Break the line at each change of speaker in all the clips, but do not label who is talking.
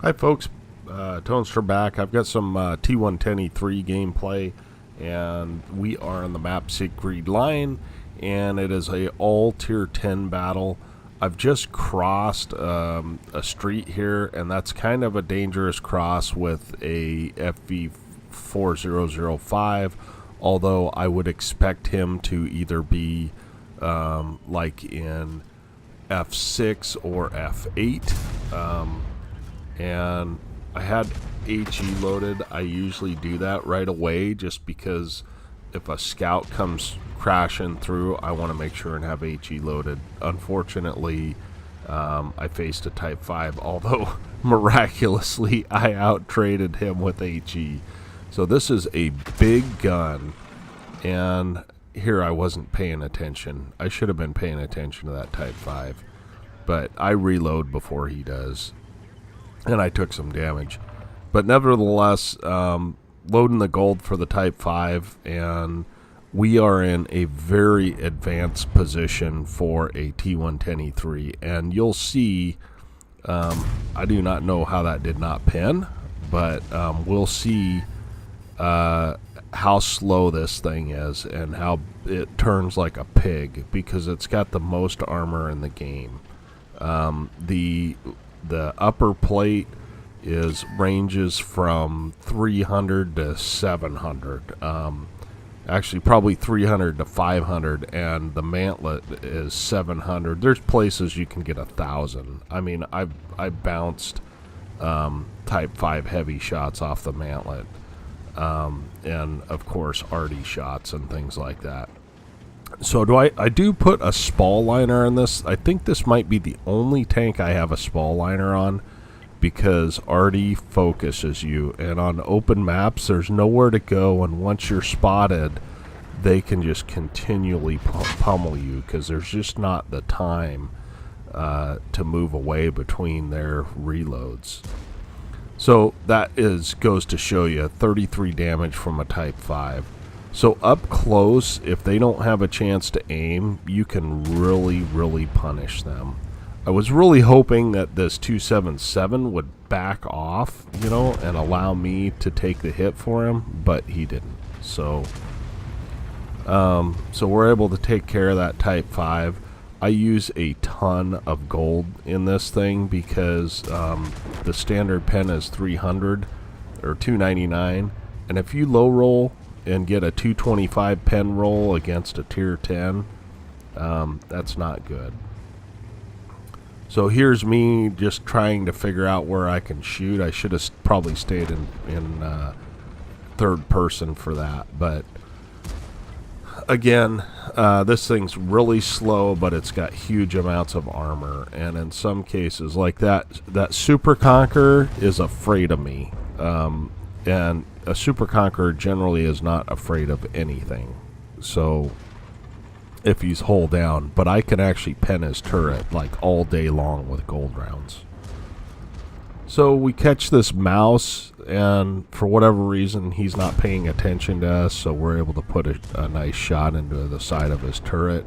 Hi folks, Tonester back. I've got some T110E3 gameplay, and we are on the map Siegfried Line, and it is a all tier 10 battle. I've just crossed a street here, and that's kind of a dangerous cross with a FV4005, although I would expect him to either be like in F6 or F8. And I had HE loaded. I usually do that right away just because if a scout comes crashing through, I want to make sure and have HE loaded. Unfortunately, I faced a Type 5, although miraculously I out-traded him with HE. So this is a big gun, and here I wasn't paying attention. I should have been paying attention to that Type 5, but I reload before he does. And I took some damage. But nevertheless, loading the gold for the Type 5, and we are in a very advanced position for a T110E3. And you'll see, I do not know how that did not pin, but we'll see how slow this thing is and how it turns like a pig because it's got the most armor in the game. The upper plate ranges from 300 to 700. Actually, probably 300 to 500, and the mantlet is 700. There's places you can get 1,000. I mean, I bounced Type 5 heavy shots off the mantlet, and of course arty shots and things like that. So I do put a spall liner on this. I think this might be the only tank I have a spall liner on because arty focuses you, and on open maps there's nowhere to go, and once you're spotted they can just continually pummel you because there's just not the time to move away between their reloads. So that goes to show you 33 damage from a Type 5. So up close, if they don't have a chance to aim, you can really punish them. I was really hoping that this 277 would back off, you know, and allow me to take the hit for him, but he didn't. So we're able to take care of that Type 5. I use a ton of gold in this thing because the standard pen is 300 or 299, and if you low roll and get a 225 pen roll against a tier 10, that's not good. So here's me just trying to figure out where I can shoot. I should have probably stayed in third person for that, but again, this thing's really slow, but it's got huge amounts of armor, and in some cases like that Super Conqueror is afraid of me, and a Super Conqueror generally is not afraid of anything, so if he's hull down, but I can actually pen his turret like all day long with gold rounds. So we catch this mouse, and for whatever reason he's not paying attention to us, so we're able to put a nice shot into the side of his turret.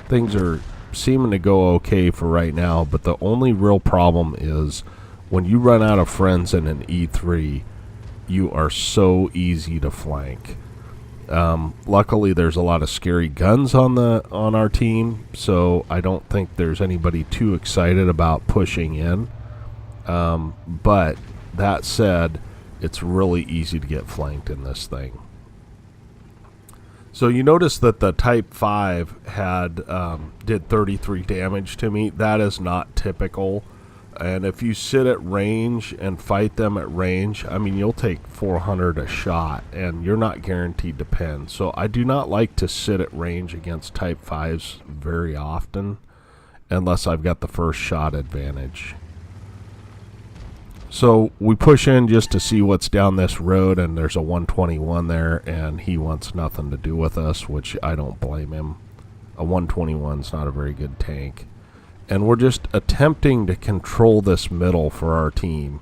Things are seeming to go okay for right now, but the only real problem is when you run out of friends in an E3, you are so easy to flank. Luckily there's a lot of scary guns on our team, so I don't think there's anybody too excited about pushing in. But that said, it's really easy to get flanked in this thing. So you notice that the Type 5 did 33 damage to me. That is not typical. And if you sit at range and fight them at range, I mean, you'll take 400 a shot, and you're not guaranteed to pen. So I do not like to sit at range against Type 5s very often, unless I've got the first shot advantage. So we push in just to see what's down this road, and there's a 121 there, and he wants nothing to do with us, which I don't blame him. A 121's not a very good tank. And we're just attempting to control this middle for our team.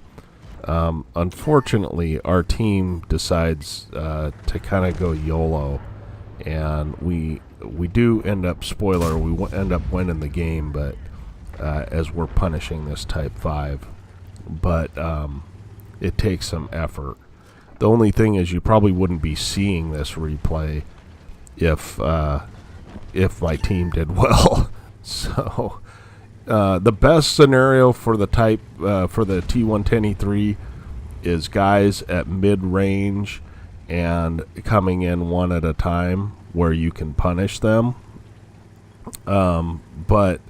Unfortunately, our team decides to kind of go YOLO, and we do end up, spoiler, we end up winning the game, but as we're punishing this Type 5. but it takes some effort. The only thing is you probably wouldn't be seeing this replay if my team did well. So the best scenario for the for the T110E3 is guys at mid-range and coming in one at a time where you can punish them. But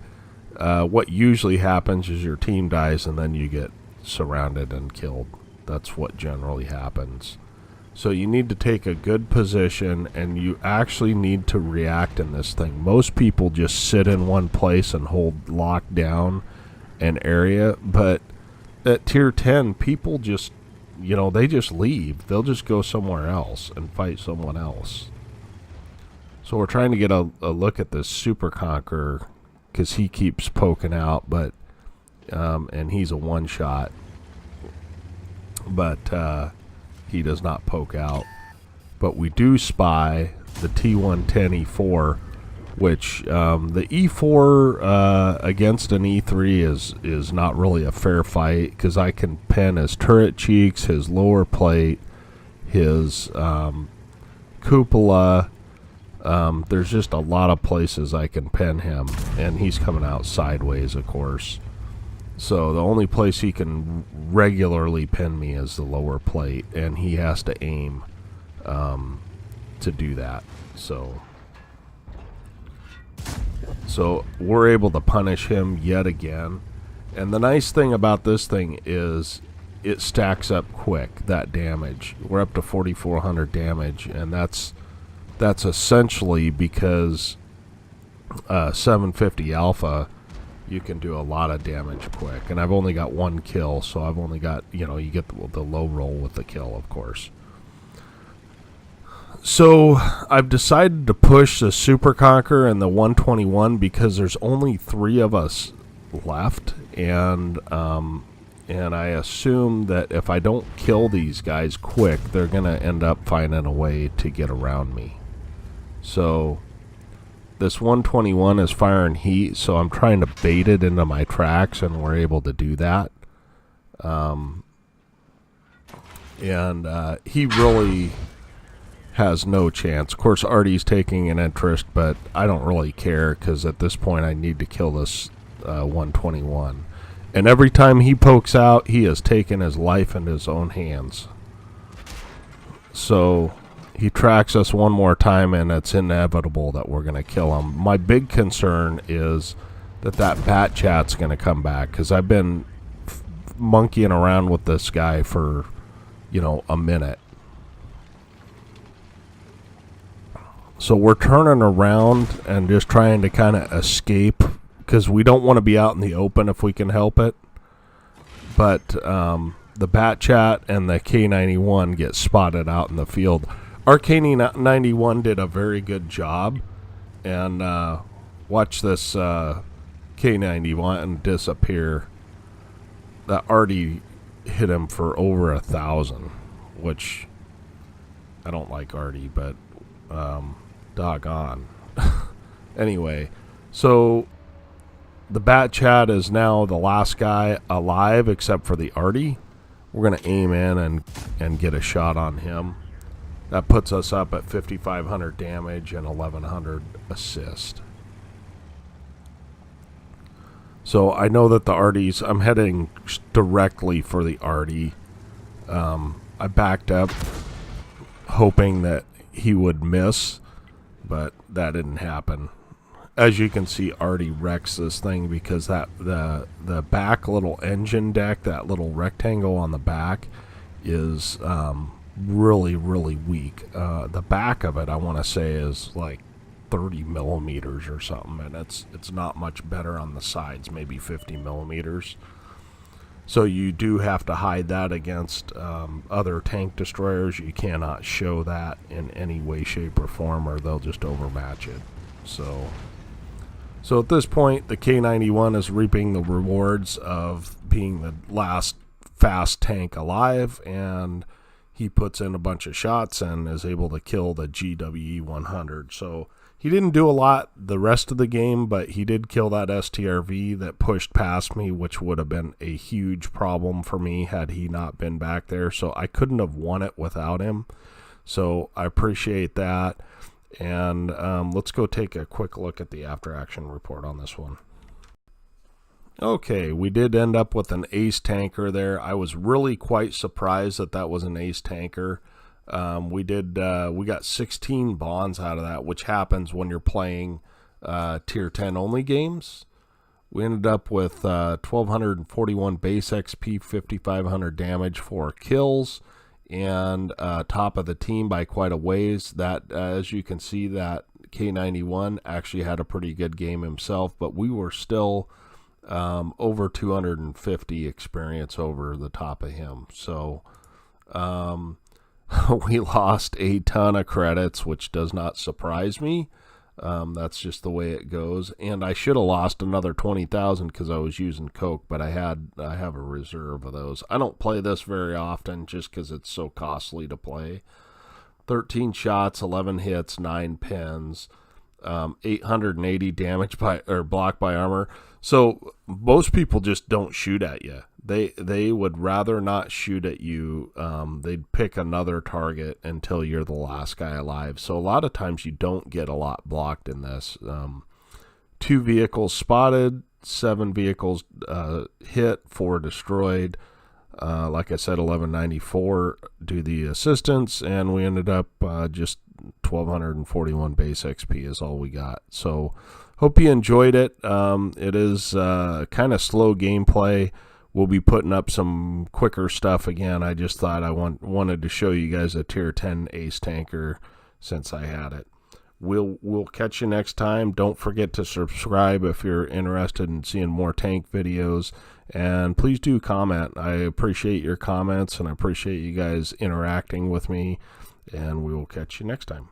what usually happens is your team dies and then you get surrounded and killed. That's what generally happens. So you need to take a good position, and you actually need to react in this thing. Most people just sit in one place and hold locked down an area, but at tier 10, people just, they just leave. They'll just go somewhere else and fight someone else. So we're trying to get a look at this Super Conqueror because he keeps poking out, but and he's a one-shot. But he does not poke out. But we do spy the T110E4, which the E4 against an E3 is not really a fair fight, because I can pin his turret cheeks, his lower plate, his cupola. There's just a lot of places I can pin him, and he's coming out sideways, of course. So the only place he can regularly pin me is the lower plate, and he has to aim to do that. So we're able to punish him yet again. And the nice thing about this thing is it stacks up quick, that damage. We're up to 4,400 damage, and that's essentially because 750 alpha, you can do a lot of damage quick. And I've only got one kill, so I've only got, you get the low roll with the kill, of course. So I've decided to push the Super Conqueror and the 121 because there's only 3 of us left, and I assume that if I don't kill these guys quick, they're gonna end up finding a way to get around me. So this 121 is firing heat, so I'm trying to bait it into my tracks, and we're able to do that. He really has no chance. Of course, Artie's taking an interest, but I don't really care, because at this point I need to kill this 121. And every time he pokes out, he has taken his life into his own hands. So he tracks us one more time, and it's inevitable that we're going to kill him. My big concern is that bat chat's going to come back, because I've been monkeying around with this guy for, a minute. So we're turning around and just trying to kind of escape, because we don't want to be out in the open if we can help it. But the bat chat and the K91 get spotted out in the field. Our K91 did a very good job, and watch this K91 disappear. That Artie hit him for over 1,000, which I don't like Artie, but doggone. Anyway, so the bat chat is now the last guy alive except for the Artie. We're going to aim in and get a shot on him. That puts us up at 5,500 damage and 1,100 assist. So I know that the Artie's, I'm heading directly for the Artie. I backed up hoping that he would miss, but that didn't happen. As you can see, Artie wrecks this thing, because that the back little engine deck, that little rectangle on the back, is really, really weak. The back of it, I want to say, is like 30 millimeters or something, and it's not much better on the sides, maybe 50 millimeters. So you do have to hide that against other tank destroyers. You cannot show that in any way, shape, or form, or they'll just overmatch it. So at this point, the K91 is reaping the rewards of being the last fast tank alive, and he puts in a bunch of shots and is able to kill the GWE 100. So He didn't do a lot the rest of the game, but he did kill that STRV that pushed past me, which would have been a huge problem for me had he not been back there. So I couldn't have won it without him. So I appreciate that. And let's go take a quick look at the after action report on this one. Okay, we did end up with an Ace Tanker there. I was really quite surprised that that was an Ace Tanker. We got 16 bonds out of that, which happens when you're playing tier 10 only games. We ended up with 1241 base XP, 5500 damage, 4 kills, and top of the team by quite a ways. That as you can see, that K91 actually had a pretty good game himself, but we were still over 250 experience over the top of him. So we lost a ton of credits, which does not surprise me. That's just the way it goes. And I should have lost another 20,000 because I was using coke, but I have a reserve of those. I don't play this very often just because it's so costly to play. 13 shots, 11 hits, 9 pins, 880 damage blocked by armor. So most people just don't shoot at you. They would rather not shoot at you. They'd pick another target until you're the last guy alive. So a lot of times you don't get a lot blocked in this. 2 vehicles spotted, 7 vehicles hit, 4 destroyed. Like I said, 1194 do the assistance, and we ended up just 1241 base XP is all we got. So hope you enjoyed it. It is kind of slow gameplay. We'll be putting up some quicker stuff again. I just thought I wanted to show you guys a tier 10 Ace Tanker since I had it. We'll catch you next time. Don't forget to subscribe if you're interested in seeing more tank videos. And please do comment. I appreciate your comments, and I appreciate you guys interacting with me. And we will catch you next time.